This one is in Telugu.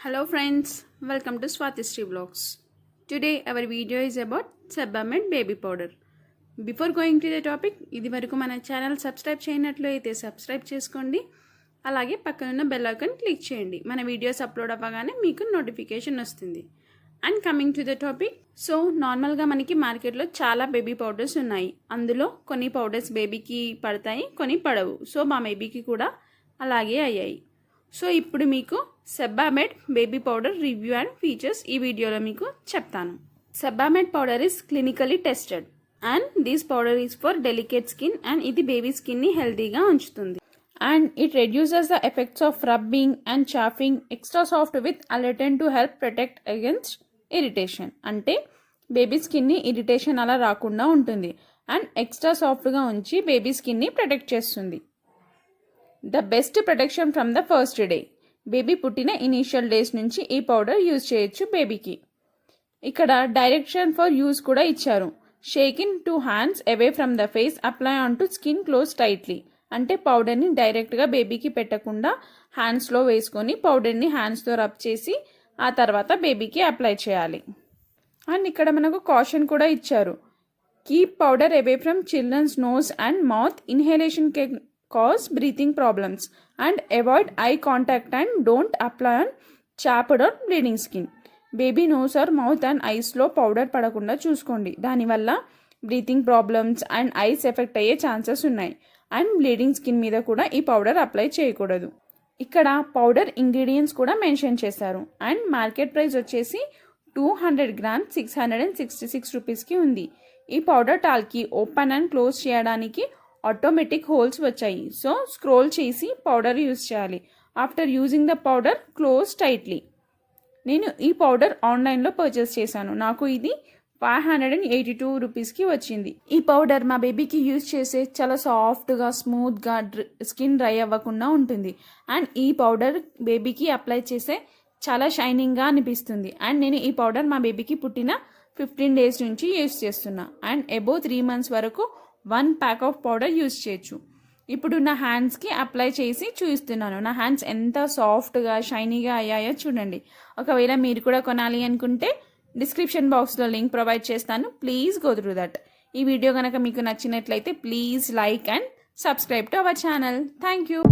Hello friends, welcome to Swatishree Vlogs. Today our video is about Sebamed baby powder. Before going to the topic, ఇది వరకు మన ఛానల్ సబ్స్క్రైబ్ చేయనట్లయితే సబ్స్క్రైబ్ చేసుకోండి. అలాగే పక్కన ఉన్న బెల్ ఐకాన్ క్లిక్ చేయండి. మన వీడియోస్ అప్లోడ్ అవ్వగానే మీకు నోటిఫికేషన్ వస్తుంది. And coming to the topic, so నార్మల్గా మనకి మార్కెట్లో చాలా బేబీ పౌడర్స్ ఉన్నాయి. అందులో కొన్ని పౌడర్స్ బేబీకి పడతాయి, కొన్ని పడవు. సో మా బేబీకి కూడా అలాగే అయ్యాయి. సో ఇప్పుడు మీకు Sebamed baby powder review and features ఈ వీడియోలో మీకు చెప్తాను. Sebamed powder is clinically tested and this powder is for delicate skin and ఇది బేబీ స్కిన్ని హెల్తీగా ఉంచుతుంది. And it reduces the effects of rubbing and chafing extra soft with allantoin to help protect against irritation. అంటే బేబీ స్కిన్ని ఇరిటేషన్ అలా రాకుండా ఉంటుంది అండ్ ఎక్స్ట్రా సాఫ్ట్గా ఉంచి బేబీ స్కిన్ని ప్రొటెక్ట్ చేస్తుంది. The best protection from the first day. Baby పుట్టిన ఇనీషియల్ డేస్ నుంచి ఈ పౌడర్ యూజ్ చేయొచ్చు బేబీకి. ఇక్కడ డైరెక్షన్ ఫర్ యూజ్ కూడా ఇచ్చారు. Sheikh in 2 hands away from the face, apply on to skin close tightly. అంటే పౌడర్ని డైరెక్ట్గా బేబీకి పెట్టకుండా హ్యాండ్స్లో వేసుకొని పౌడర్ని హ్యాండ్స్తో రబ్ చేసి ఆ తర్వాత బేబీకి అప్లై చేయాలి. అండ్ ఇక్కడ మనకు కాషన్ కూడా ఇచ్చారు. Keep powder away from children's nose and mouth. Inhalation can cause breathing problems and avoid eye contact and don't apply on chapped or bleeding skin. Baby nose or mouth and ఐస్లో పౌడర్ పడకుండా చూసుకోండి. దానివల్ల breathing problems and eyes effect అయ్యే ఛాన్సెస్ ఉన్నాయి. అండ్ బ్లీడింగ్ స్కిన్ మీద కూడా ఈ పౌడర్ అప్లై చేయకూడదు. ఇక్కడ పౌడర్ ఇంగ్రీడియంట్స్ కూడా మెన్షన్ చేశారు. అండ్ మార్కెట్ ప్రైస్ వచ్చేసి 200 grams 666 రూపీస్కి ఉంది. ఈ పౌడర్ టాల్కి ఓపెన్ అండ్ క్లోజ్ చేయడానికి ఆటోమేటిక్ హోల్స్ వచ్చాయి. సో స్క్రోల్ చేసి పౌడర్ యూజ్ చేయాలి. After using the powder close tightly. నేను ఈ పౌడర్ ఆన్లైన్లో పర్చేస్ చేశాను. నాకు ఇది 582 రూపీస్కి వచ్చింది. ఈ పౌడర్ మా బేబీకి యూజ్ చేసే చాలా సాఫ్ట్గా స్మూత్గా స్కిన్ డ్రై అవ్వకుండా ఉంటుంది. అండ్ ఈ పౌడర్ బేబీకి అప్లై చేసే చాలా షైనింగ్గా అనిపిస్తుంది. అండ్ నేను ఈ పౌడర్ మా బేబీకి పుట్టిన 15 days నుంచి యూజ్ చేస్తున్నా. అండ్ అబోవ్ 3 months వరకు 1 pack ఆఫ్ పౌడర్ యూజ్ చేయొచ్చు. ఇప్పుడు నా హ్యాండ్స్కి అప్లై చేసి చూపిస్తున్నాను. నా హ్యాండ్స్ ఎంత సాఫ్ట్గా షైనీగా అయ్యాయో చూడండి. ఒకవేళ మీరు కూడా కొనాలి అనుకుంటే డిస్క్రిప్షన్ బాక్స్లో లింక్ ప్రొవైడ్ చేస్తాను. Please go through that. ఈ వీడియో కనుక మీకు నచ్చినట్లయితే please like and subscribe to our channel. Thank you.